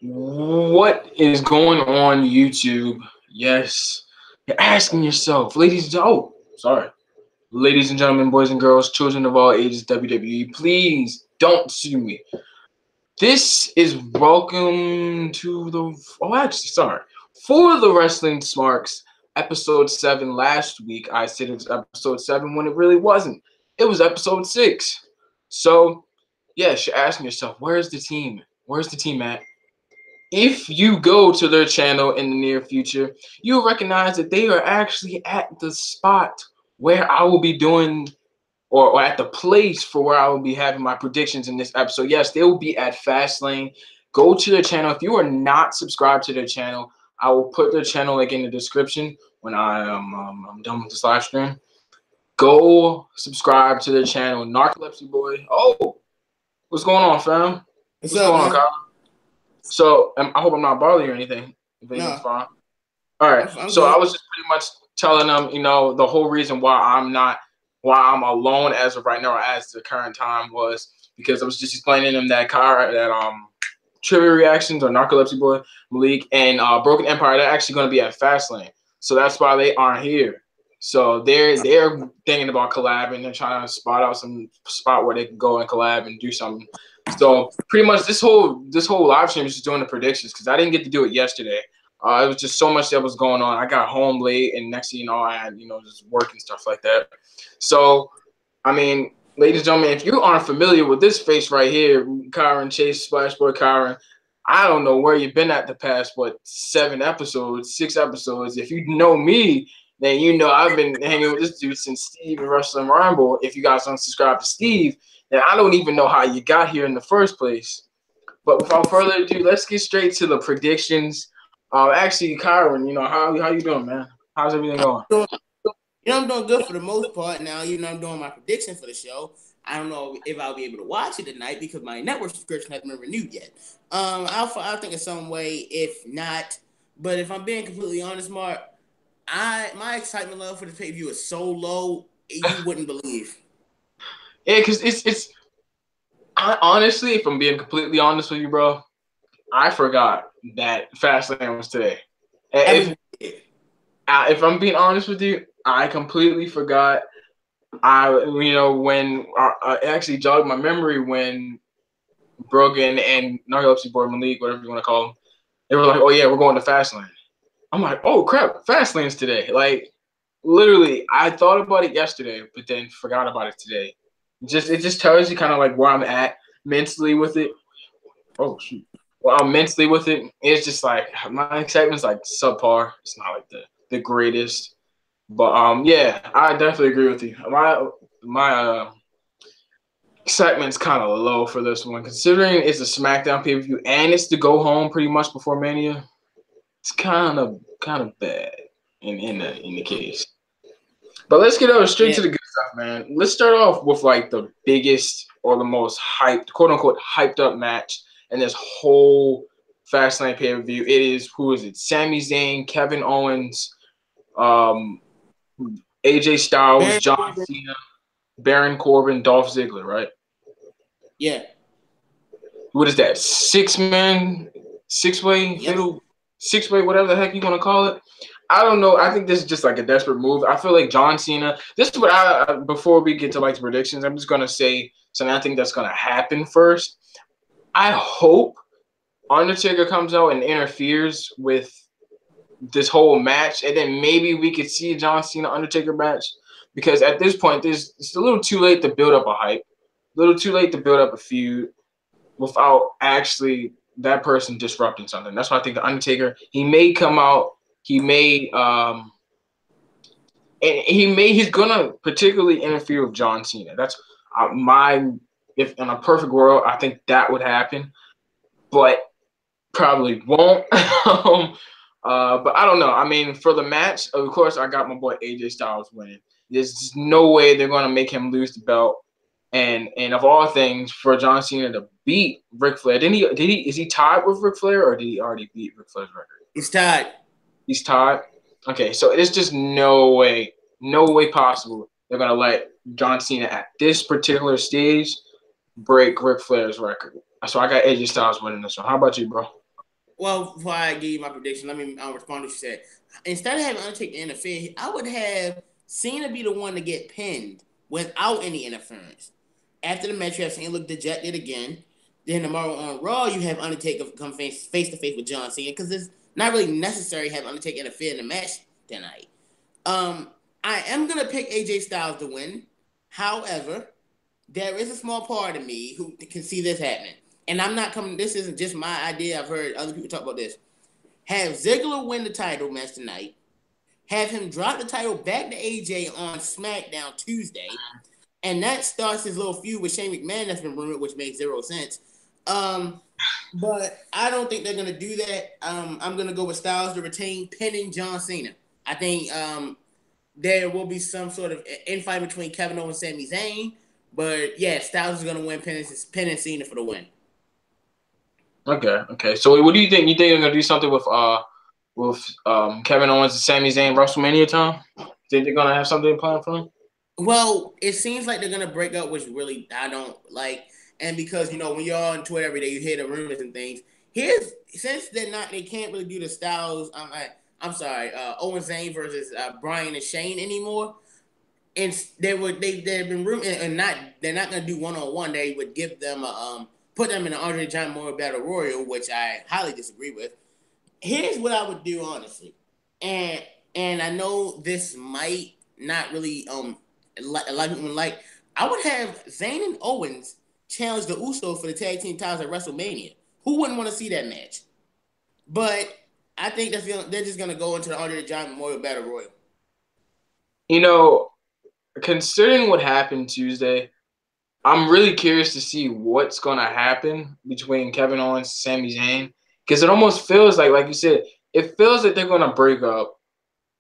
What is going on YouTube? Yes, you're asking yourself, ladies and gentlemen, boys and girls, children of all ages, WWE, please don't sue me. This is welcome to for the Wrestling Smarks, episode 7 last week. I said it was episode 7 when it really wasn't. It was episode 6. So, yes, you're asking yourself, where's the team? Where's the team at? If you go to their channel in the near future, you'll recognize that they are actually at the spot where I will be doing, or at the place for where I will be having my predictions in this episode. Yes, they will be at Fastlane. Go to their channel. If you are not subscribed to their channel, I will put their channel link in the description when I'm done with this live stream. Go subscribe to their channel, Narcolepsy Boy. Oh, what's going on, fam? What's going on, Kyle? So I hope I'm not bothering you or anything. If anything's fine. All right. I'm so good. I was just pretty much telling them, the whole reason why I'm alone as of right now, or as the current time, was because I was just explaining them that trivia reactions or Narcolepsy Boy, Malik, and Broken Empire, they're actually going to be at Fastlane. So that's why they aren't here. So they're thinking about collabing. They're trying to spot out some spot where they can go and collab and do something. So pretty much this whole live stream is just doing the predictions because I didn't get to do it yesterday. It was just so much that was going on. I got home late, and next thing you know, I had just work and stuff like that. So, I mean, ladies and gentlemen, if you aren't familiar with this face right here, Kyron Chase, Splash Boy Kyron, I don't know where you've been at the past 6 episodes. If you know me, then you know I've been hanging with this dude since Steve and Wrestling Rumble. If you guys don't subscribe to Steve, then I don't even know how you got here in the first place. But without further ado, let's get straight to the predictions. Actually, Kyron, how you doing, man? How's everything going? I'm doing good for the most part. Now, I'm doing my prediction for the show. I don't know if I'll be able to watch it tonight because my network subscription hasn't been renewed yet. I'll think of some way if not. But if I'm being completely honest, Mark, my excitement level for the pay-per-view is so low you wouldn't believe. Yeah, because honestly, if I'm being completely honest with you, bro, I forgot that Fastlane was today. If I'm being honest with you, I completely forgot. When it actually jogged my memory when Brogan and Narcolepsy Boy Malik, whatever you want to call them, they were like, "Oh yeah, we're going to Fastlane." I'm like, "Oh crap, Fastlane's today!" Like, literally, I thought about it yesterday, but then forgot about it today. It just tells you kind of like where I'm at mentally with it. Oh shoot. Well, I'm mentally with it. It's just like my excitement's like subpar. It's not like the greatest. But yeah, I definitely agree with you. My excitement's kind of low for this one, considering it's a SmackDown pay-per-view and it's to go home pretty much before Mania. It's kind of bad in the case. But let's get straight to the good stuff, man. Let's start off with like the biggest or the most hyped, quote unquote, hyped up match in this whole Fastlane pay-per-view. It is, who is it? Sami Zayn, Kevin Owens, AJ Styles, John Cena, Baron Corbin, Dolph Ziggler, right? Yeah. What is that? Six-way, whatever the heck you want to call it. I don't know. I think this is just like a desperate move. I feel like John Cena. This is what before we get to like the predictions, I'm just gonna say something I think that's gonna happen first. I hope Undertaker comes out and interferes with this whole match, and then maybe we could see a John Cena Undertaker match, because at this point it's a little too late to build up a hype, a little too late to build up a feud without actually that person disrupting something. That's why I think the Undertaker, he may come out, he's gonna particularly interfere with John Cena. That's if in a perfect world, I think that would happen, but probably won't. But I don't know. I mean, for the match, of course, I got my boy AJ Styles winning. There's no way they're going to make him lose the belt. And of all things, for John Cena to beat Ric Flair, is he tied with Ric Flair, or did he already beat Ric Flair's record? He's tied. He's tied? Okay, so it's just no way possible they're going to let John Cena at this particular stage break Ric Flair's record. So I got AJ Styles winning this one. How about you, bro? Well, before I give you my prediction, let me respond to what you said. Instead of having Undertaker interfere, I would have Cena be the one to get pinned without any interference. After the match, you have Cena look dejected again. Then tomorrow on Raw, you have Undertaker come face to face with John Cena because it's not really necessary to have Undertaker interfere in the match tonight. I am gonna pick AJ Styles to win. However, there is a small part of me who can see this happening. And I'm not coming, this isn't just my idea. I've heard other people talk about this. Have Ziggler win the title match tonight. Have him drop the title back to AJ on SmackDown Tuesday. And that starts his little feud with Shane McMahon that's been rumored, which makes zero sense. But I don't think they're going to do that. I'm going to go with Styles to retain, pinning John Cena. I think there will be some sort of infight between Kevin Owens and Sami Zayn. But yeah, Styles is going to win, pinning Cena for the win. Okay. So what do you think? You think they're gonna do something with Kevin Owens and Sami Zayn WrestleMania time? Think they're gonna have something planned for them? Well, it seems like they're gonna break up, which really I don't like. And because when you're on Twitter every day, you hear the rumors and things. Since they can't really do the Styles. Owen Zayn versus Bryan and Shane anymore. And they've been rumored, and they're not gonna do 1-on-1. They would give them put them in the Andre the Giant Memorial Battle Royal, which I highly disagree with. Here's what I would do, honestly, and I know this might not really a lot of people like. I would have Zayn and Owens challenge the Usos for the tag team titles at WrestleMania. Who wouldn't want to see that match? But I think they're just gonna go into the Andre the Giant Memorial Battle Royal. Considering what happened Tuesday, I'm really curious to see what's going to happen between Kevin Owens and Sami Zayn, because it almost feels like you said, it feels like they're going to break up,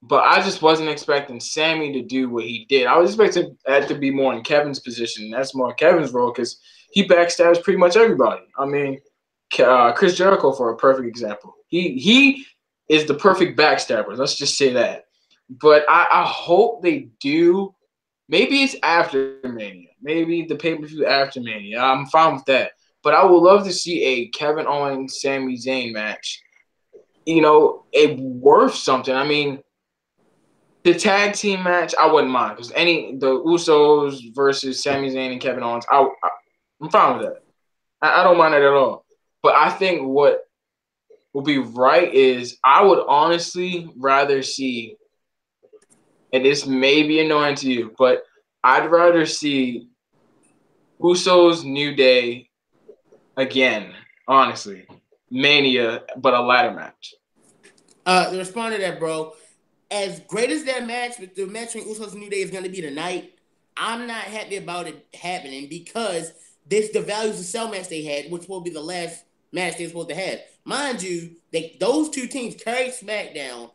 but I just wasn't expecting Sami to do what he did. I was expecting that to be more in Kevin's position. That's more Kevin's role because he backstabs pretty much everybody. I mean, Chris Jericho, for a perfect example. He is the perfect backstabber. Let's just say that. But I hope they do. Maybe it's after Mania. Maybe the pay-per-view after Mania. I'm fine with that. But I would love to see a Kevin Owens, Sami Zayn match. It worth something. I mean, the tag team match, I wouldn't mind. Because the Usos versus Sami Zayn and Kevin Owens, I'm fine with that. I don't mind it at all. But I think what would be right is I would honestly rather see, and this may be annoying to you, but I'd rather see Usos New Day again, honestly. Mania, but a ladder match. To respond to that, bro, as great as that match, with the match between Usos and New Day is going to be tonight, I'm not happy about it happening because this devalues the cell match they had, which will be the last match they're supposed to have. Mind you, those two teams carried SmackDown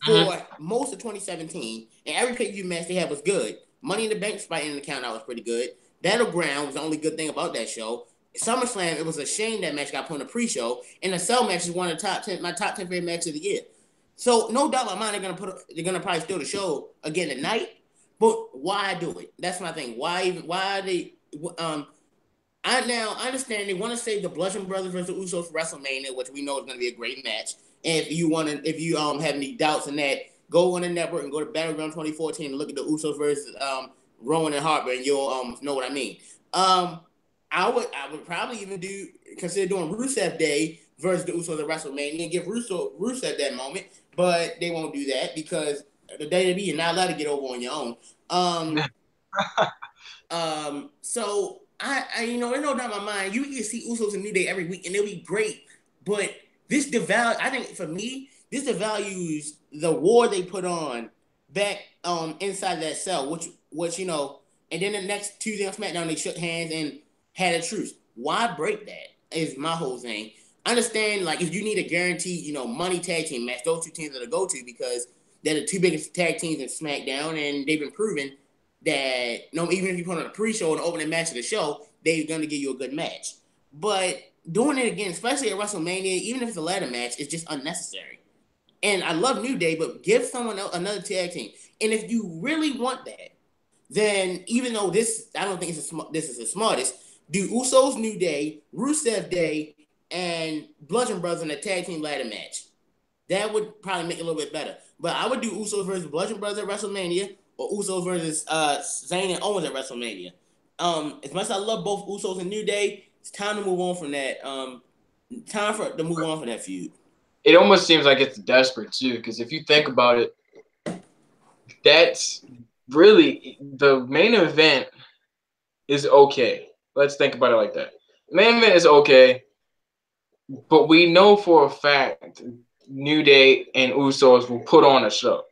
for most of 2017, and every pay-per-view match they had was good. Money in the Bank fighting in the count out was pretty good. Battleground was the only good thing about that show. SummerSlam, it was a shame that match got put in a pre-show, and the cell match is one of my top 10 favorite matches of the year. So no doubt in my mind they're gonna probably steal the show again tonight. But why do it? That's my thing. Why they I understand they want to save the Bludgeon Brothers versus Usos for WrestleMania, which we know is gonna be a great match. And if you have any doubts in that, go on the network and go to Battleground 2014 and look at the Usos versus Rowan and Harper, and you'll know what I mean. I would probably even consider doing Rusev Day versus the Usos at WrestleMania and give Rusev that moment, but they won't do that because the WWE you're not allowed to get over on your own. So there's no doubt in my mind you can see Usos and New Day every week and it'll be great, but I think for me this devalues the war they put on back inside that cell, which and then the next Tuesday on SmackDown they shook hands and had a truce. Why break that? Is my whole thing. I understand, like, if you need a guaranteed, money tag team match, those two teams are the go-to because they're the two biggest tag teams in SmackDown, and they've been proven that even if you put on a pre-show and opening match of the show, they're going to give you a good match. But doing it again, especially at WrestleMania, even if it's a ladder match, is just unnecessary. And I love New Day, but give someone else another tag team. And if you really want that, then even though I don't think this is the smartest, do Usos New Day, Rusev Day, and Bludgeon Brothers in a tag team ladder match. That would probably make it a little bit better. But I would do Usos versus Bludgeon Brothers at WrestleMania or Usos versus Zayn and Owens at WrestleMania. As much as I love both Usos and New Day, it's time to move on from that. Time for to move on from that feud. It almost seems like it's desperate too, because if you think about it, that's really the main event is okay. Let's think about it like that. The main event is okay, but we know for a fact New Day and Usos will put on a show.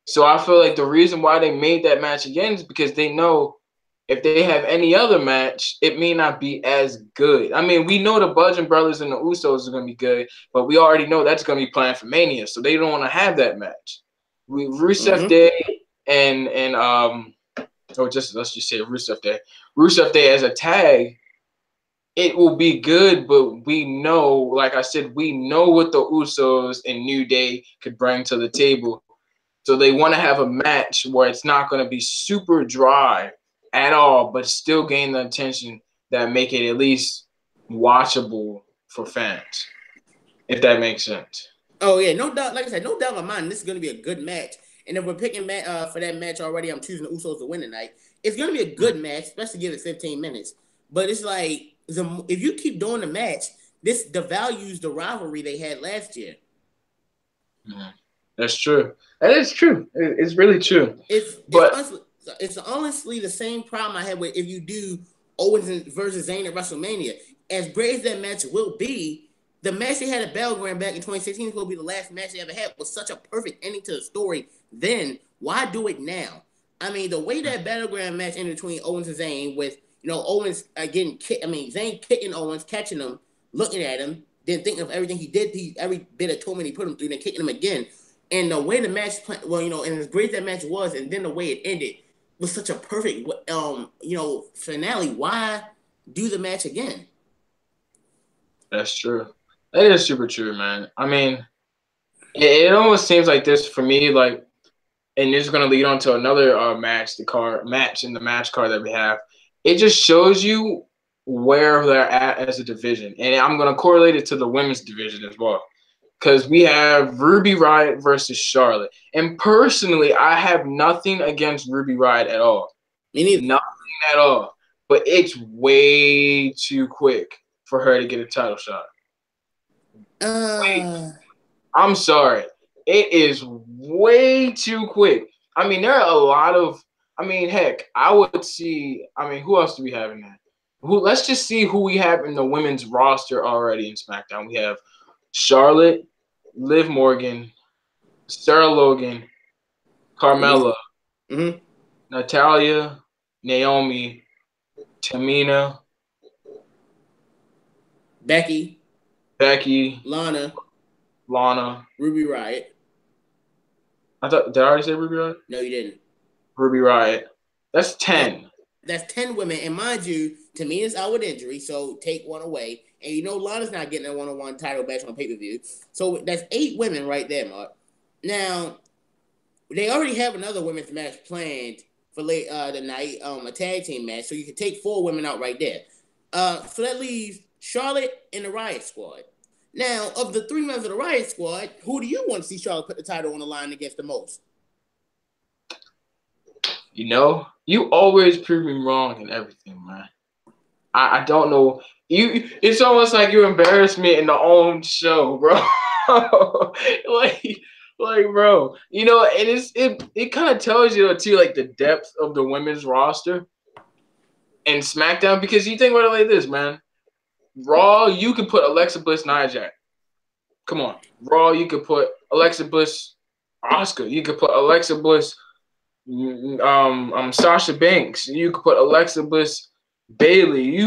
So I feel like the reason why they made that match again is because they know if they have any other match, it may not be as good. I mean, we know the Bludgeon Brothers and the Usos are going to be good, but we already know that's going to be planned for Mania, so they don't want to have that match. Rusev Day and let's just say Rusev Day. Rusev Day as a tag, it will be good, but we know, like I said, we know what the Usos and New Day could bring to the table. So they want to have a match where it's not going to be super dry at all, but still gain the attention that make it at least watchable for fans, if that makes sense. Oh yeah, no doubt. Like I said, no doubt in my mind, this is going to be a good match. And if we're picking for that match already, I'm choosing the Usos to win tonight. It's going to be a good match, especially give it 15 minutes. But it's like if you keep doing the match, this devalues the rivalry they had last year. That's true. That is true. It's really true. It's honestly the same problem I had with if you do Owens versus Zayn at WrestleMania. As great as that match will be, the match they had at Battleground back in 2016 is going to be the last match they ever had. Was such a perfect ending to the story. Then why do it now? I mean, the way that Battleground match ended between Owens and Zayn with Owens getting kicked. I mean, Zayn kicking Owens, catching him, looking at him, then thinking of everything he did, every bit of torment he put him through, then kicking him again. And the way the match, and as great that match was, and then the way it ended was such a perfect, finale. Why do the match again? That's true. That is super true, man. I mean, it almost seems like this for me, like, and this is going to lead on to another match in the match card that we have. It just shows you where they're at as a division. And I'm going to correlate it to the women's division as well. Because we have Ruby Riott versus Charlotte. And personally, I have nothing against Ruby Riott at all. Me neither. Nothing at all. But it's way too quick for her to get a title shot. I'm sorry. It is way too quick. I mean, there are a lot of heck, I would see. I mean, who else do we have in there? Let's just see who we have in the women's roster already in SmackDown. We have Charlotte, Liv Morgan, Sarah Logan, Carmella, Natalya, Naomi, Tamina, Becky, Lana, Ruby Riott. Did I already say Ruby Riott? No, you didn't. Ruby Riott. That's 10. That's 10 women. And mind you, Tamina's out with injury, so take one away. And Lana's not getting a one-on-one title match on pay-per-view. So that's 8 women right there, Mark. Now, they already have another women's match planned for late tonight, a tag team match. So you can take 4 women out right there. So that leaves Charlotte and the Riott Squad. Now, of the 3 members of the Riott Squad, who do you want to see Charlotte put the title on the line against the most? You always prove me wrong in everything, man. I don't know. It's almost like you embarrassed me in the own show, bro. like, bro. And it kind of tells you too, like, the depth of the women's roster and SmackDown, because you think about it like this, man. Raw, you could put Alexa Bliss, Nia Jax. Come on. Raw, you could put Alexa Bliss, Asuka. You could put Alexa Bliss, Sasha Banks. You could put Alexa Bliss, Bayley.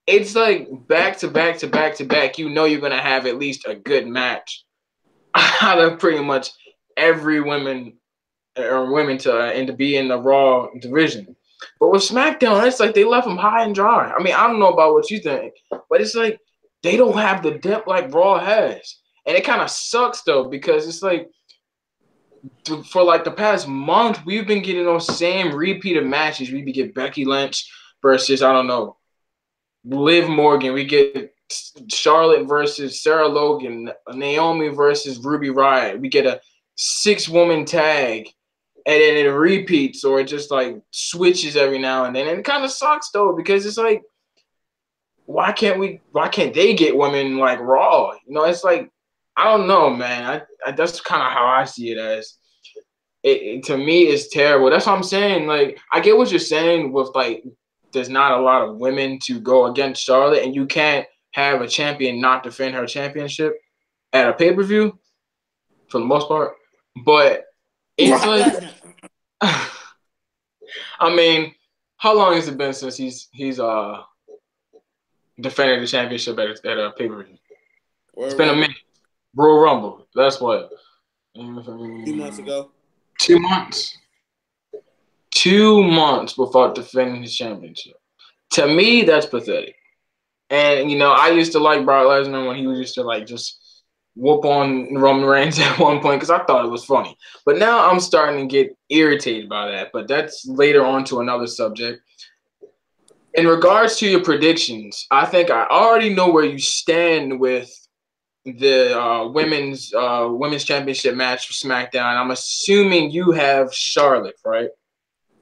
It's like back to back to back to back. You're gonna have at least a good match out of pretty much every women to be in the Raw division. But with SmackDown, it's like they left them high and dry. I mean, I don't know about what you think, but it's like they don't have the depth like Raw has. And it kind of sucks, though, because it's like for like the past month, we've been getting those same repeated matches. We get Becky Lynch versus, I don't know, Liv Morgan. We get Charlotte versus Sarah Logan, Naomi versus Ruby Riott. We get a 6-woman tag, and then it repeats or it just like switches every now and then. And it kind of sucks though because it's like, why can't they get women like Raw? You know, it's like, I don't know, man. I that's kind of how I see it as. To me, it's terrible. That's what I'm saying. Like, I get what you're saying with like, there's not a lot of women to go against Charlotte, and you can't have a champion not defend her championship at a pay-per-view for the most part. But it's like, I mean, how long has it been since he's defended the championship at a pay-per-view? It's been a minute. Royal Rumble. That's what. 2 months ago. 2 months. 2 months without defending his championship. To me, that's pathetic. And, you know, I used to like Brock Lesnar when he used to, like, just whoop on Roman Reigns at one point because I thought it was funny. But now I'm starting to get irritated by that. But that's later on to another subject. In regards to your predictions, I think I already know where you stand with the women's championship match for SmackDown. I'm assuming you have Charlotte, right?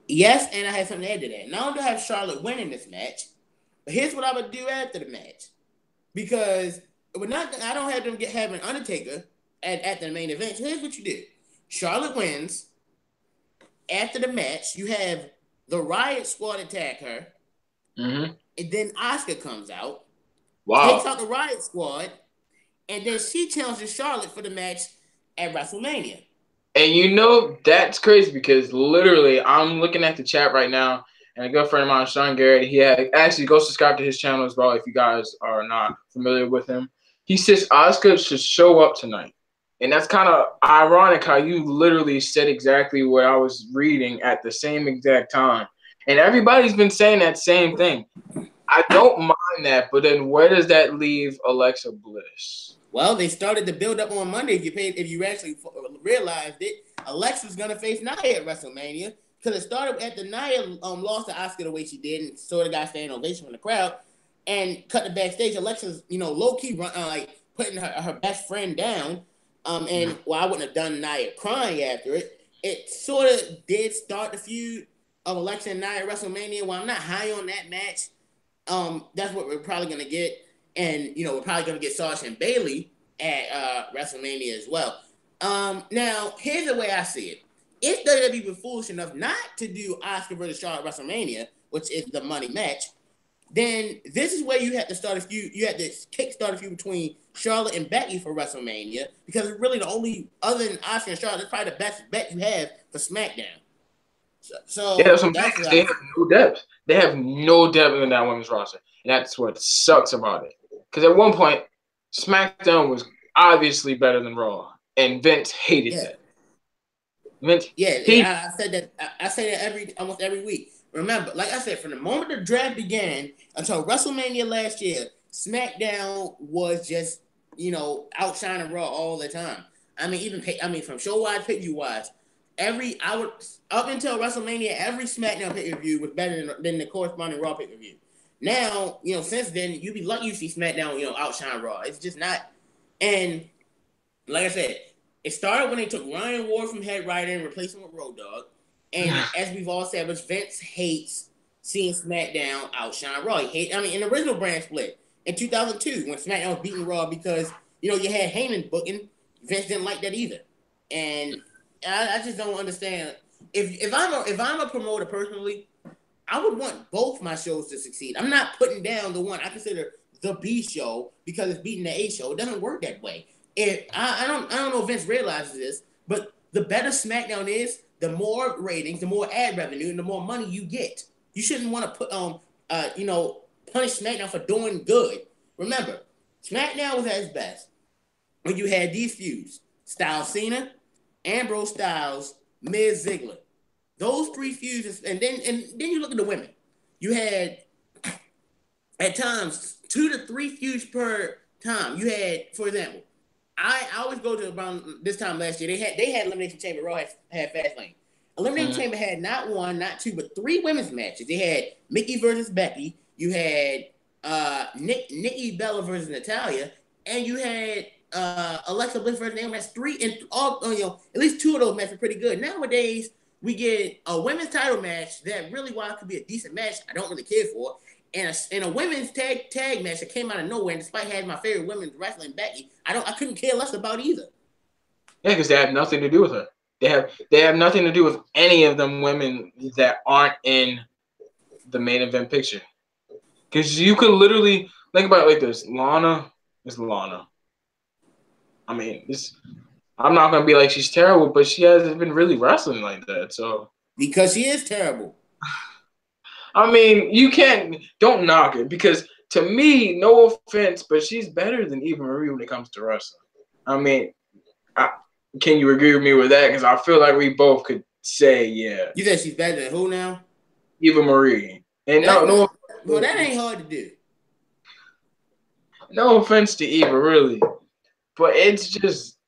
Yes, and I have something to add to that. Not only do I have Charlotte winning this match, but here's what I would do after the match. Because I don't have them have an Undertaker at the main event. So here's what you do. Charlotte wins. After the match, you have the Riot Squad attack her. Mm-hmm. And then Asuka comes out. Wow. Takes out the Riot Squad. And then she challenges Charlotte for the match at WrestleMania. And you know, that's crazy because literally I'm looking at the chat right now, and a good friend of mine, Sean Garrett, he actually go subscribe to his channel as well if you guys are not familiar with him. He says Asuka should show up tonight. And that's kind of ironic how you literally said exactly what I was reading at the same exact time. And everybody's been saying that same thing. I don't mind that, but then where does that leave Alexa Bliss? Well, they started the build up on Monday. If you actually realized it, Alexa's gonna face Nia at WrestleMania because it started at the Nia lost to Asuka the way she did and sort of got standing ovation from the crowd and cut the backstage. Alexa's low key like putting her best friend down. And well, I wouldn't have done Nia crying after it. It sort of did start the feud of Alexa and Nia at WrestleMania. While I'm not high on that match, that's what we're probably gonna get. And, we're probably going to get Sasha and Bayley at WrestleMania as well. Now, here's the way I see it. If WWE were foolish enough not to do Asuka versus Charlotte at WrestleMania, which is the money match, then this is where you have to start a feud. You have to kickstart a feud between Charlotte and Becky for WrestleMania because it's really the only, other than Asuka and Charlotte, that's probably the best bet you have for SmackDown. So yeah, that's what I'm saying. They have no depth. They have no depth in that women's roster. And that's what sucks about it. Because at one point, SmackDown was obviously better than Raw, and Vince hated that. Vince, I said that. I say that almost every week. Remember, like I said, from the moment the draft began until WrestleMania last year, SmackDown was just outshining Raw all the time. I mean, from show wise, pay per view wise, up until WrestleMania, every SmackDown pay per view was better than the corresponding Raw pay per view. Now, since then, you'd be lucky to see SmackDown, outshine Raw. It's just not. And like I said, it started when they took Ryan Ward from head writer and replaced him with Road Dogg. And as we've all said, Vince hates seeing SmackDown outshine Raw. In the original brand split in 2002 when SmackDown was beating Raw because, you had Heyman booking, Vince didn't like that either. And I just don't understand. If I'm a promoter personally, I would want both my shows to succeed. I'm not putting down the one I consider the B show because it's beating the A show. It doesn't work that way. I don't know if Vince realizes this, but the better SmackDown is, the more ratings, the more ad revenue, and the more money you get. You shouldn't want to put punish SmackDown for doing good. Remember, SmackDown was at its best when you had these feuds: Styles Cena, Ambrose Styles, Miz Ziggler. Those three feuds, and then you look at the women. You had at times 2 to 3 feuds per time. You had, for example, I always go to around this time last year. They had Elimination Chamber. Raw had Fastlane. Elimination Chamber had not 1, not 2, but 3 women's matches. They had Mickey versus Becky. You had Nikki Bella versus Natalia, and you had Alexa Bliss versus Naomi. That's three, and all at least two of those matches are pretty good. Nowadays, we get a women's title match that really, while it could be a decent match, I don't really care for, and a women's tag match that came out of nowhere. And despite having my favorite women's wrestling Becky, I couldn't care less about either. Yeah, because they have nothing to do with her. They have nothing to do with any of them women that aren't in the main event picture. Because you could literally think about it like this: Lana is Lana. I mean, I'm not gonna be like she's terrible, but she hasn't been really wrestling like that. So because she is terrible. I mean, don't knock it, because to me, no offense, but she's better than Eva Marie when it comes to wrestling. I mean, can you agree with me with that? Because I feel like we both could say, yeah. You said she's better than who now? Eva Marie. And well, that ain't hard to do. No offense to Eva, really, but it's just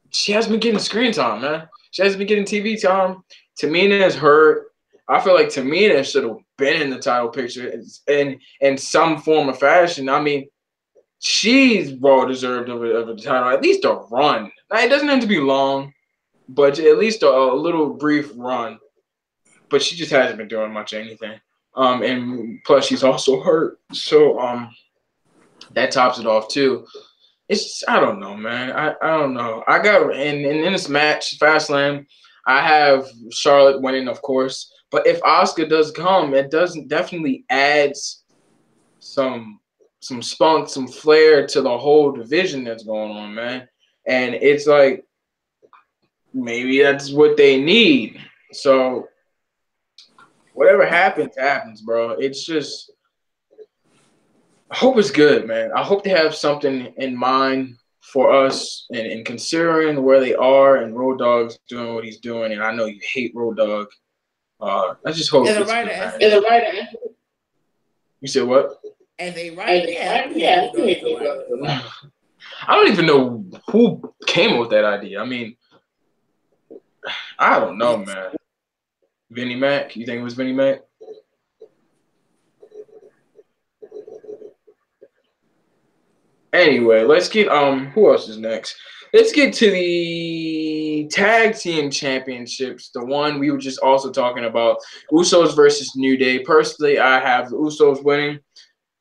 she hasn't been getting screen time, man. She hasn't been getting TV time. Tamina has hurt. I feel like Tamina should have been in the title picture in some form or fashion. I mean, she's well deserved of a title, at least a run. Now, it doesn't have to be long, but at least a little brief run. But she just hasn't been doing much of anything. And plus she's also hurt, so that tops it off too. It's just, I don't know, man. I don't know. I got in this match, Fastlane, I have Charlotte winning, of course. But if Asuka does come, it doesn't definitely adds some spunk, some flair to the whole division that's going on, man. And it's like maybe that's what they need. So whatever happens, bro. It's just I hope it's good, man. I hope they have something in mind for us and considering where they are and Road Dogg's doing what he's doing. And I know you hate Road Dogg. I just hope as a writer. You said what? As a writer, yeah. I don't even know who came up with that idea. I mean, I don't know, man. Vinnie Mac? You think it was Vinnie Mac? Anyway, let's get who else is next? Let's get to the tag team championships. The one we were just also talking about, Usos versus New Day. Personally, I have the Usos winning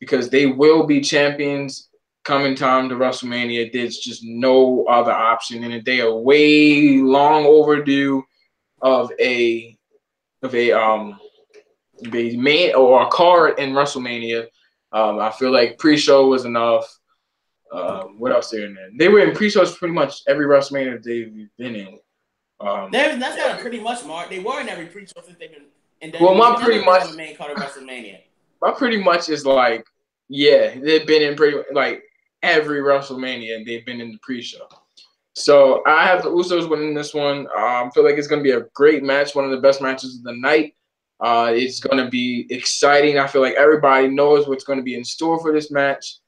because they will be champions coming time to WrestleMania. There's just no other option in it. They are way long overdue of a main or a card in WrestleMania. I feel like pre-show was enough. What else they're in there? They were in pre-shows pretty much every WrestleMania they've been in. That's not a pretty much, Mark. They were in every pre-show since they've been in. Well, my pretty much the main card of WrestleMania. My pretty much is like, yeah, they've been in pretty like every WrestleMania and they've been in the pre-show. So I have the Usos winning this one. I feel like it's going to be a great match, one of the best matches of the night. It's going to be exciting. I feel like everybody knows what's going to be in store for this match.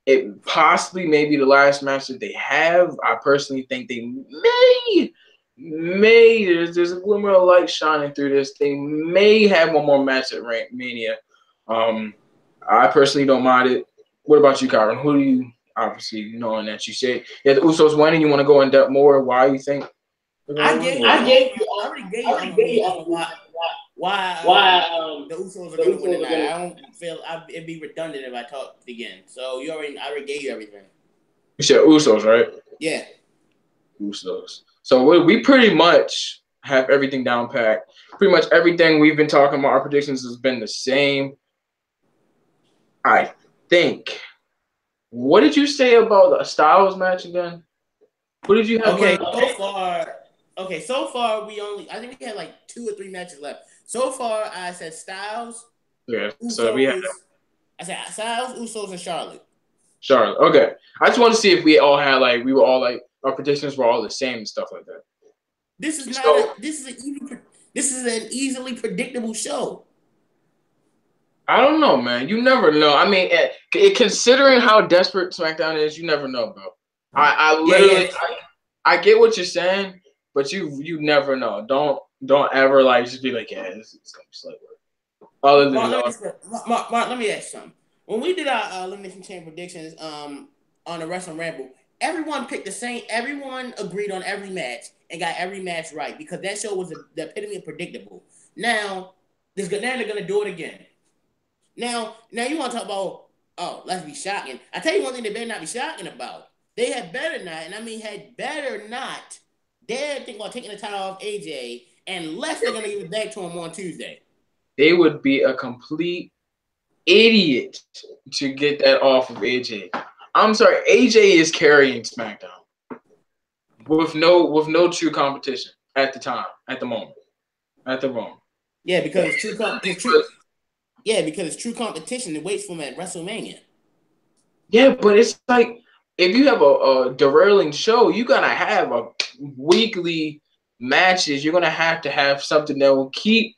It possibly may be the last match that they have. I personally think they may there's a glimmer of light shining through this. They may have one more match at Mania. I personally don't mind it. What about you, Kyron? Who do you, obviously knowing that you said the Usos winning, you want to go in depth more? Why you think? I already gave you why the Usos are going to win tonight. I don't feel it'd be redundant if I talked again. So I already gave you everything. You said Usos, right? Yeah. Usos. So we pretty much have everything down packed. Pretty much everything we've been talking about, our predictions has been the same. I think. What did you say about the Styles match again? What did you have? So far I think we had like 2 or 3 matches left. So far, I said Styles. Yeah. Usos, So we have. I said Styles, Usos, and Charlotte. Charlotte. Okay. I just want to see if we all had we were all our predictions were all the same and stuff like that. This is an easily predictable show. I don't know, man. You never know. I mean, considering how desperate SmackDown is, you never know, bro. I literally, I get what you're saying, but you never know. Don't ever just be like, yeah, it's gonna be slight work. Other than Mark, let me ask you something. when we did our Elimination Chamber predictions on the Wrestling Ramble, everyone picked the same. Everyone agreed on every match and got every match right because that show was the epitome of predictable. Now, now they're gonna do it again. Now you want to talk about let's be shocking. I tell you one thing they better not be shocking about. They had better not, and I mean had better not. They're thinking about taking the title off AJ unless they're gonna give it back to him on Tuesday. They would be a complete idiot to get that off of AJ. I'm sorry, AJ is carrying SmackDown with no true competition at the moment. Yeah, because it's true competition that waits for him at WrestleMania. Yeah, but it's like if you have a derailing show, you're gonna have a weekly matches. You're gonna have to have something that will keep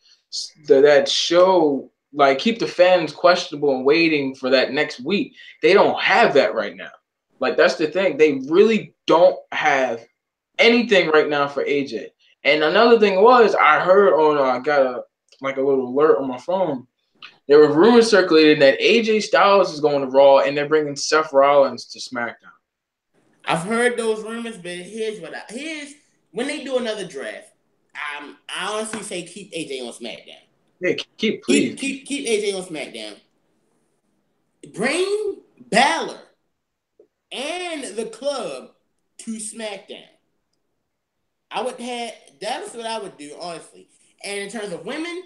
that show, like keep the fans questionable and waiting for that next week. They don't have that right now. Like that's the thing. They really don't have anything right now for AJ. And another thing was I heard on I got a little alert on my phone. There were rumors circulating that AJ Styles is going to Raw and they're bringing Seth Rollins to SmackDown. I've heard those rumors, but here's when they do another draft. I honestly say keep AJ on SmackDown. Yeah, keep AJ on SmackDown. Bring Balor and the club to SmackDown. That's what I would do, honestly. And in terms of women,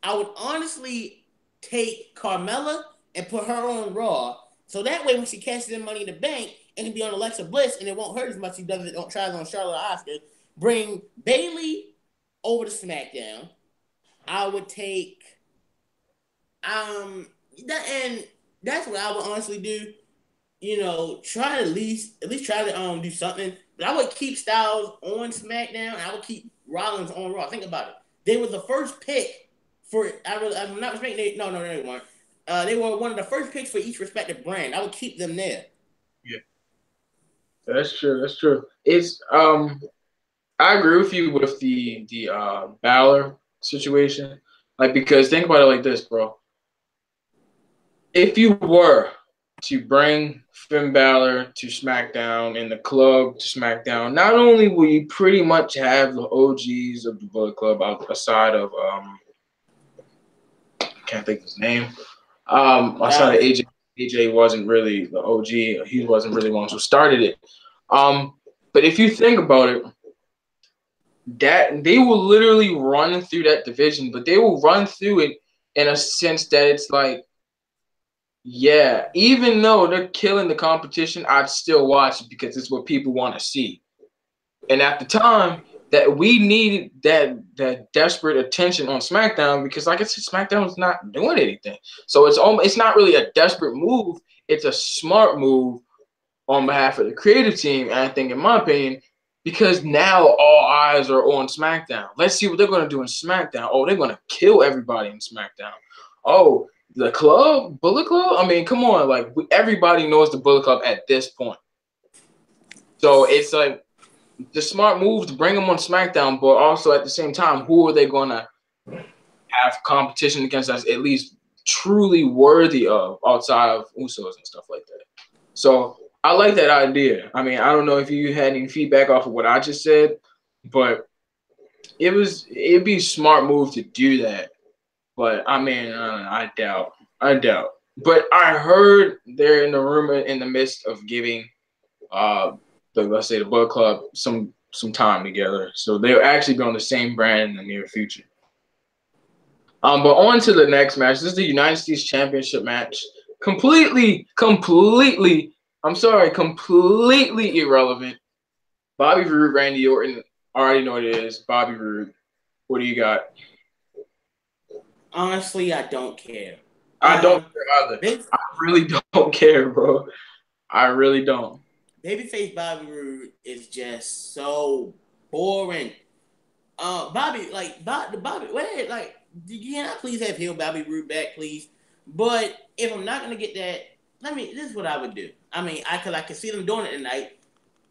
I would honestly take Carmella and put her on Raw. So that way, when she catches in Money in the Bank, it can be on Alexa Bliss, and it won't hurt as much as she does it. Don't try it on Charlotte or Asuka. Bring Bayley over to SmackDown. I would take and that's what I would honestly do. You know, try at least try to do something. But I would keep Styles on SmackDown. And I would keep Rollins on Raw. Think about it. They were the first pick for. I'm not mistaken. No, they weren't. They were one of the first picks for each respective brand. I would keep them there. Yeah, that's true. It's I agree with you with the Balor situation. Like because think about it like this, bro. If you were to bring Finn Balor to SmackDown and the club to SmackDown, not only will you pretty much have the OGs of the Bullet Club aside of I can't think of his name. Outside of AJ. AJ wasn't really the OG. He wasn't really the one who started it. But if you think about it, that they will literally run through that division, but they will run through it in a sense that it's like, yeah, even though they're killing the competition, I'd still watch it because it's what people want to see. And at the time that we needed that desperate attention on SmackDown, because like I said, SmackDown's not doing anything. So it's not really a desperate move. It's a smart move on behalf of the creative team, and I think, in my opinion, because now all eyes are on SmackDown. Let's see what they're going to do in SmackDown. Oh, they're going to kill everybody in SmackDown. Oh, the club, Bullet Club? I mean, come on. Like, everybody knows the Bullet Club at this point. So it's like the smart move to bring them on SmackDown, but also at the same time, who are they going to have competition against us at least truly worthy of outside of Usos and stuff like that? So I like that idea. I mean, I don't know if you had any feedback off of what I just said, but it'd be a smart move to do that. But I mean, I doubt. But I heard they're in the midst of giving let's say the Bullet Club some time together. So they'll actually be on the same brand in the near future. But on to the next match. This is the United States Championship match. Completely irrelevant. Bobby Roode, Randy Orton. Already know what it is. Bobby Roode. What do you got? Honestly, I don't care. I don't care either. I really don't care, bro. I really don't. Babyface Bobby Roode is just so boring. Bobby, wait, like, can I please have heel Bobby Roode back, please? But if I'm not gonna get that, this is what I would do. I mean, I can see them doing it tonight.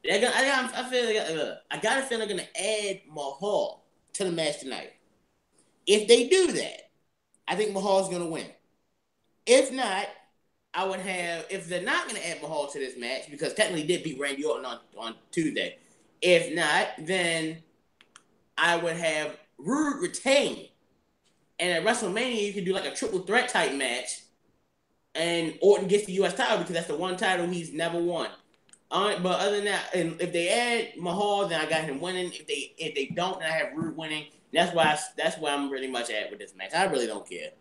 I got a feeling they're gonna add Mahal to the match tonight. If they do that, I think Mahal's gonna win. If not, I would have, if they're not going to add Mahal to this match, because technically he did beat Randy Orton on Tuesday. If not, then I would have Rude retain. And at WrestleMania, you can do like a triple threat type match. And Orton gets the U.S. title because that's the one title he's never won. But other than that, and if they add Mahal, then I got him winning. If they don't, then I have Rude winning. That's why I'm really much at with this match. I really don't care.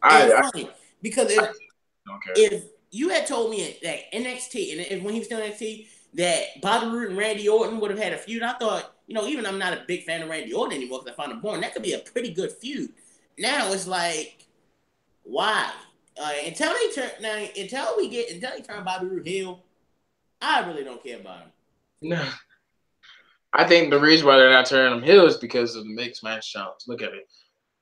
And it's funny because if you had told me that NXT and if when he was still NXT that Bobby Roode and Randy Orton would have had a feud, I thought, even I'm not a big fan of Randy Orton anymore because I found him boring. That could be a pretty good feud. Now it's like, why? Until he turn Bobby Roode heel, I really don't care about him. No. I think the reason why they're not turning him heel is because of the mixed match challenge. Look at it.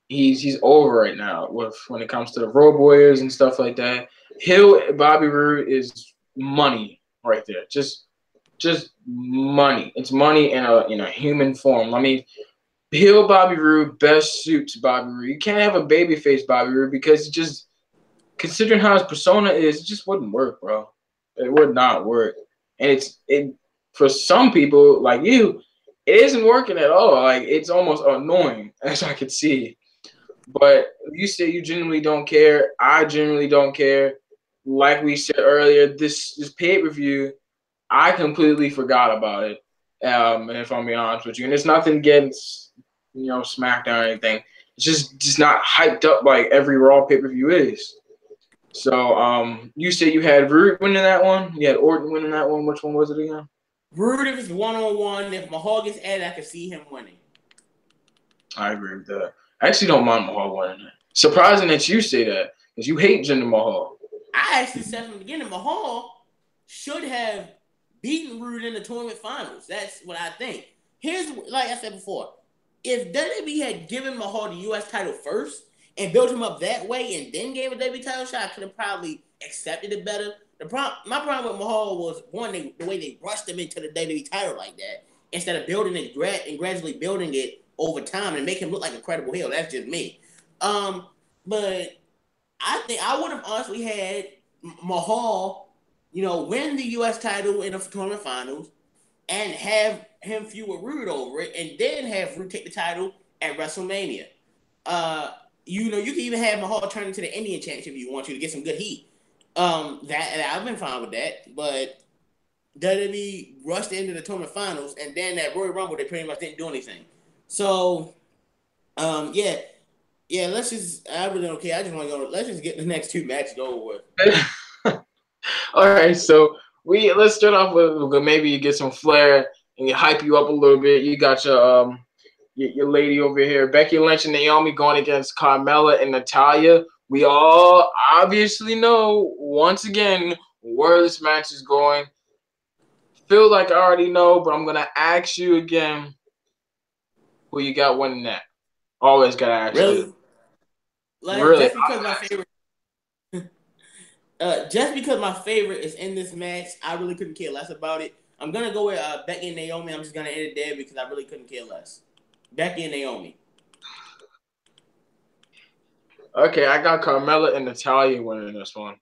He's over right now when it comes to the Road Warriors and stuff like that. Heel Bobby Roode is money right there. Just money. It's money in a human form. I mean, heel Bobby Roode best suits Bobby Roode. You can't have a babyface Bobby Roode because just considering how his persona is, it just wouldn't work, bro. It would not work. And it for some people like you, it isn't working at all. Like it's almost annoying, as I could see. But you say you genuinely don't care. I genuinely don't care. Like we said earlier, this pay-per-view, I completely forgot about it. If I'm being honest with you, and it's nothing against SmackDown or anything. It's just not hyped up like every Raw pay-per-view is. So you said you had Roode winning that one. You had Orton winning that one. Which one was it again? Roode if it's 1-on-1. If Mahal gets added, I can see him winning. I agree with that. I actually don't mind Mahal winning that. Surprising that you say that because you hate Jinder Mahal. I actually said from the beginning, Mahal should have beaten Roode in the tournament finals. That's what I think. Here's, like I said before, if WWE had given Mahal the U.S. title first and built him up that way and then gave a WWE title shot, I could have probably accepted it better. My problem with Mahal was, one, the way they rushed him into the WWE title like that instead of building it and gradually building it over time and make him look like a credible heel. That's just me. But I think I would have honestly had Mahal, win the U.S. title in the tournament finals and have him feud with Roode over it, and then have Roode take the title at WrestleMania. You can even have Mahal turn into the Indian Championship if you want to get some good heat. That I've been fine with that, but WWE rushed into the tournament finals, and then that Royal Rumble they pretty much didn't do anything. So, yeah. Let's just. I really don't care. I just want to go. Let's just get the next two matches over with. All right, so let's start off with maybe you get some flair and you hype you up a little bit. You got your lady over here, Becky Lynch and Naomi going against Carmella and Natalya. We all obviously know once again where this match is going. Feel like I already know, but I'm gonna ask you again. Who you got winning that? Always gotta ask you. Really? Just because my favorite is in this match, I really couldn't care less about it. I'm gonna go with Becky and Naomi. I'm just gonna end it there because I really couldn't care less. Becky and Naomi. Okay, I got Carmella and Natalya winning this one.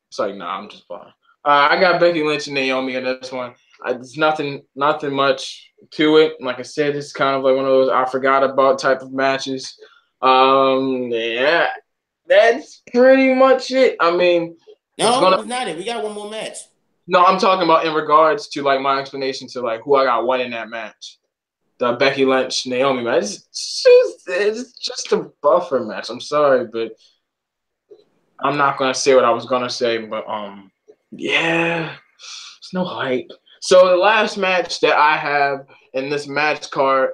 It's like, nah, I'm just fine. I got Becky Lynch and Naomi in this one. There's nothing much to it. Like I said, it's kind of like one of those I forgot about type of matches. Yeah, that's pretty much it. I mean, it's not it. We got one more match. No, I'm talking about in regards to like my explanation to like who I got winning that match. The Becky Lynch Naomi match. It's just a buffer match. I'm sorry, but I'm not gonna say what I was gonna say. But yeah, it's no hype. So the last match that I have in this match card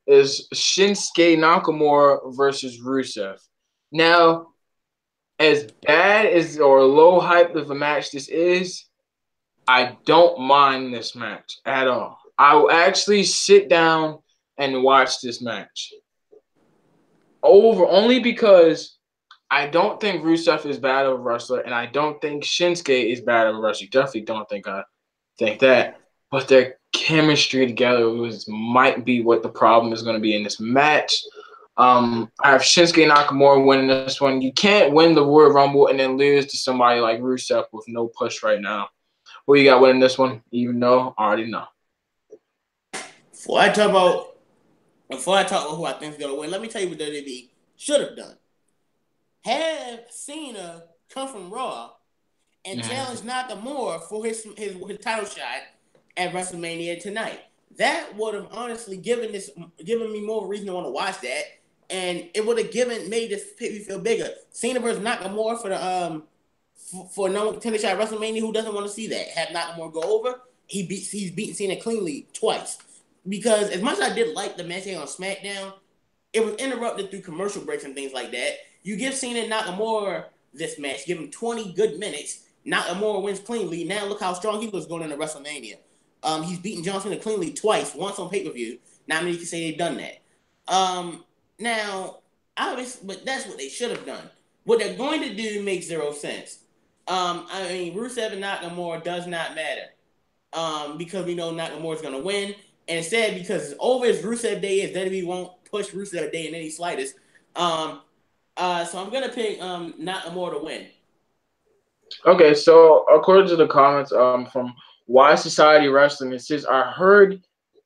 is Shinsuke Nakamura versus Rusev. Now, as bad as or low hype of a match this is, I don't mind this match at all. I will actually sit down and watch this match. Only because I don't think Rusev is bad of a wrestler, and I don't think Shinsuke is bad of a wrestler. Definitely don't think that. But their chemistry together might be what the problem is going to be in this match. I have Shinsuke Nakamura winning this one. You can't win the Royal Rumble and then lose to somebody like Rusev with no push right now. Who you got winning this one? Even though I already know. Before I talk about who I think is gonna win, let me tell you what WWE should have done. Have Cena come from Raw and challenge Nakamura for his title shot at WrestleMania tonight. That would have honestly given me more reason to want to watch that, and it would have made this pay feel bigger. Cena versus Nakamura for the for no contender shot at WrestleMania. Who doesn't want to see that? Have Nakamura go over? He's beaten Cena cleanly twice. Because as much as I did like the match on SmackDown, it was interrupted through commercial breaks and things like that. You give Cena and Nakamura this match, give him 20 good minutes. Nakamura wins cleanly. Now look how strong he was going into WrestleMania. He's beaten John Cena cleanly twice, once on pay-per-view. Not many can say they've done that. Now, obviously, but that's what they should have done. What they're going to do makes zero sense. I mean, Rusev and Nakamura does not matter. Because we know Nakamura's going to win. And instead, because over as Rusev Day is, WWE won't push Rusev Day in any slightest. So I'm going to pick Nakamura to win. Okay, so according to the comments from Why Society Wrestling, it says, I heard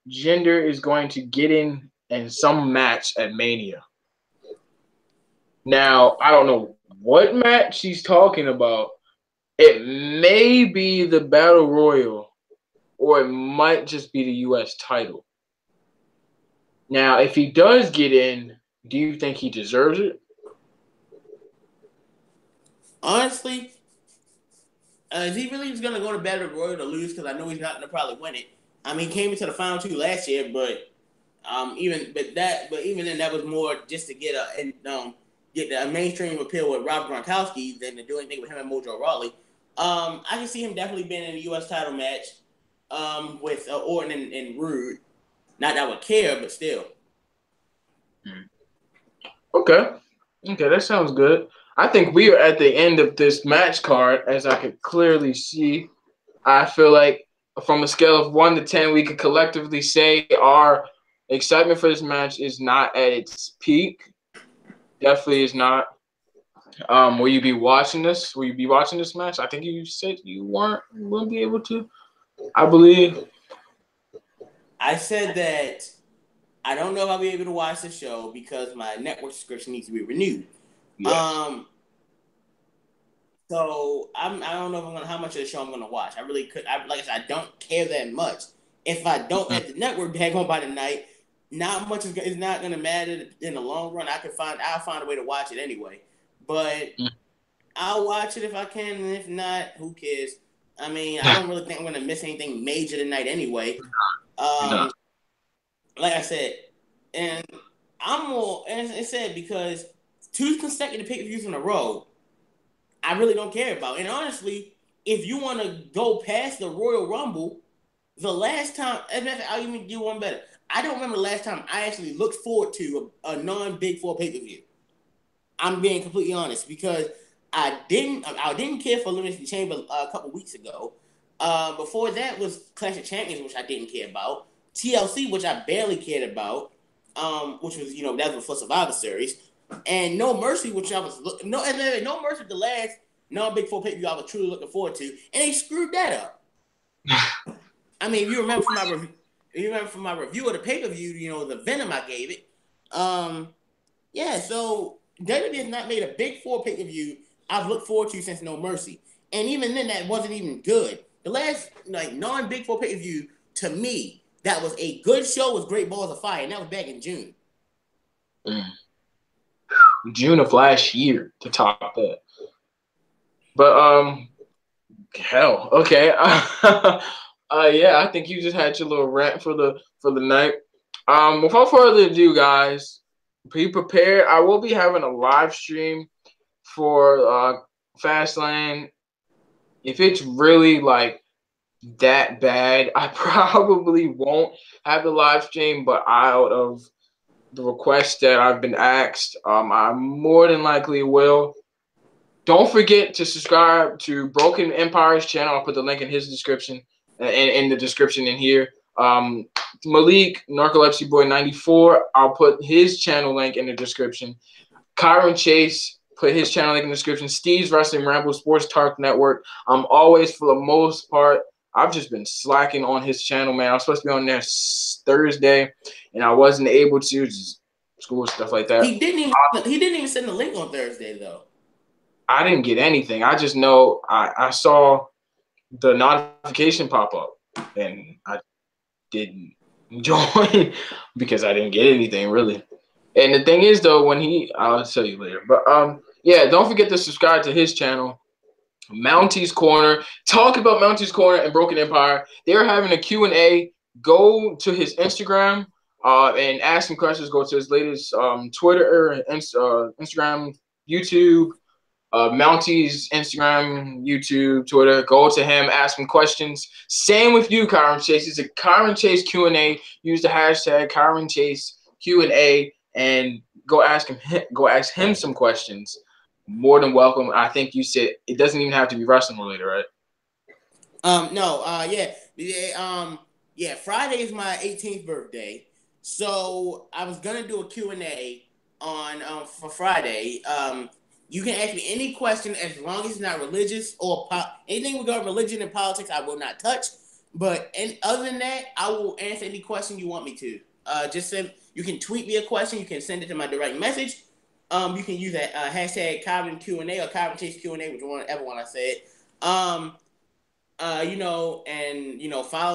Jinder is going to get in some match at Mania. Now, I don't know what match she's talking about. It may be the Battle Royal, or it might just be the U.S. title. Now, if he does get in, do you think he deserves it? Honestly, is he really going to go to Battle Royal to lose? Because I know he's not going to probably win it. I mean, he came into the final two last year, but even then, that was more just to get a mainstream appeal with Rob Gronkowski than to do anything with him and Mojo Rawley. I can see him definitely being in a U.S. title match with Orton and Rude. Not that I would care, but still. Okay, that sounds good. I think we are at the end of this match card, as I could clearly see. I feel like from a scale of 1 to 10, we could collectively say our excitement for this match is not at its peak. Definitely is not. Will you be watching this? Will you be watching this match? I think you said you wouldn't be able to. I believe. I said that I don't know if I'll be able to watch the show because my network subscription needs to be renewed. Yes. So I don't know how much of the show I'm gonna watch. I really could. Like I said, I don't care that much. If I don't have the network tag on by the night, not much is not gonna matter in the long run. I'll find a way to watch it anyway. But I'll watch it if I can, and if not, who cares? I mean, I don't really think I'm gonna miss anything major tonight anyway. No. Like I said, and I'm more, and it's sad because 2 consecutive pay-per-views in a row, I really don't care about. And honestly, if you want to go past the Royal Rumble, the last time, I'll even do one better. I don't remember the last time I actually looked forward to a non-Big Four pay-per-view. I'm being completely honest because I didn't care for Elimination Chamber a couple weeks ago. Before that was Clash of Champions, which I didn't care about. TLC, which I barely cared about, which was that was for Survivor Series, and No Mercy, which I was No Mercy, the last non-Big Four pay-per-view I was truly looking forward to, and they screwed that up. I mean, if you remember from my review of the pay-per-view, the venom I gave it, yeah. So WWE has not made a Big Four pay-per-view I've looked forward to since No Mercy, and even then, that wasn't even good. The last non-Big Four pay-per-view to me that was a good show was Great Balls of Fire, and that was back in June. June of last year to top that. But hell, okay. Yeah, I think you just had your little rant for the night. Without further ado, guys, be prepared. I will be having a live stream for Fastlane. If it's really like that bad, I probably won't have the live stream, but out of the request that I've been asked, I more than likely will. Don't forget to subscribe to Broken Empire's channel. I'll put the link in his description, in the description in here. Malik, Narcolepsy Boy 94, I'll put his channel link in the description. Kyron Chase, put his channel link in the description. Steve's Wrestling Ramble Sports Talk Network. I'm always, for the most part, I've just been slacking on his channel, man. I was supposed to be on there Thursday, and I wasn't able to, just school stuff like that. He didn't even send the link on Thursday, though. I didn't get anything. I just know I saw the notification pop up, and I didn't join because I didn't get anything really. And the thing is, though, I'll tell you later. But yeah, don't forget to subscribe to his channel, Mounty's Corner. Talk about Mounty's Corner and Broken Empire. They're having a Q&A. Go to his Instagram and ask him questions. Go to his latest Twitter, Instagram, YouTube. Mounty's Instagram, YouTube, Twitter. Go to him, ask him questions. Same with you, Kyron Chase. It's a Kyron Chase Q&A. Use the hashtag Kyron Chase Q&A and go ask him some questions. More than welcome. I think you said it doesn't even have to be wrestling related, right? Yeah. Friday is my 18th birthday, so I was gonna do a Q&A on for Friday. You can ask me any question as long as it's not religious or anything regarding religion and politics. I will not touch. But other than that, I will answer any question you want me to. You can tweet me a question. You can send it to my direct message. You can use that hashtag Kyron Q&A or Kyron Chase Q&A, whichever one I said. Follow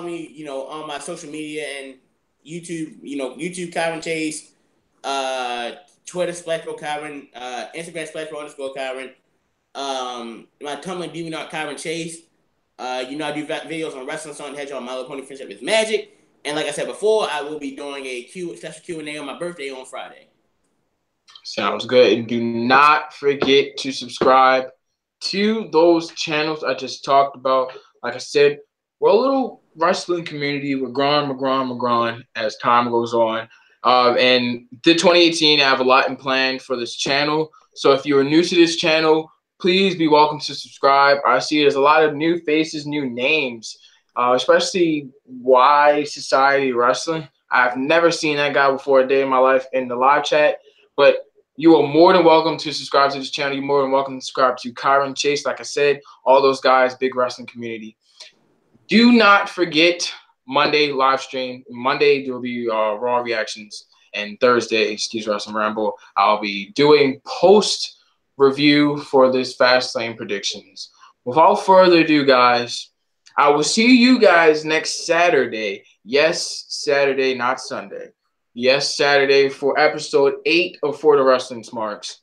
me, on my social media and YouTube. YouTube Kyron Chase. Twitter /Kyron, Instagram /Kyron, my Tumblr DeviantArt Kyron Chase. I do videos on wrestling, song, hedgehog, My Little Pony Friendship is Magic, and like I said before, I will be doing a special Q&A on my birthday on Friday. Sounds good. And do not forget to subscribe to those channels I just talked about. Like I said, we're a little wrestling community. We're growing as time goes on. And the 2018, I have a lot in plan for this channel. So if you are new to this channel, please be welcome to subscribe. I see there's a lot of new faces, new names, especially Y Society Wrestling. I've never seen that guy before a day in my life in the live chat, but you are more than welcome to subscribe to this channel. You're more than welcome to subscribe to Kyron Chase. Like I said, all those guys, big wrestling community. Do not forget Monday live stream. Monday there will be Raw reactions, and Thursday, Steve's Wrestling Ramble, I'll be doing post review for this Fastlane predictions. Without further ado, guys, I will see you guys next Saturday. Yes, Saturday, not Sunday. Yes, Saturday for episode 8 of For the Wrestling Smarks,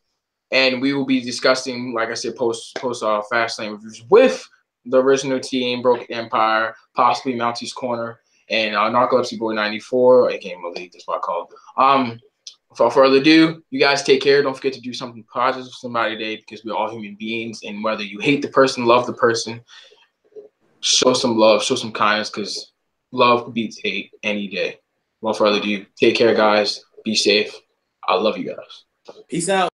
and we will be discussing, like I said, post Fastlane reviews with the original team, Broken Empire, possibly Mounty's Corner, and Narcolepsy Boy 94, aka Malik, that's what I call him. Without further ado, you guys take care. Don't forget to do something positive for somebody today, because we're all human beings, and whether you hate the person, love the person, show some love, show some kindness, because love beats hate any day. Without further ado, take care, guys. Be safe. I love you guys. Peace out.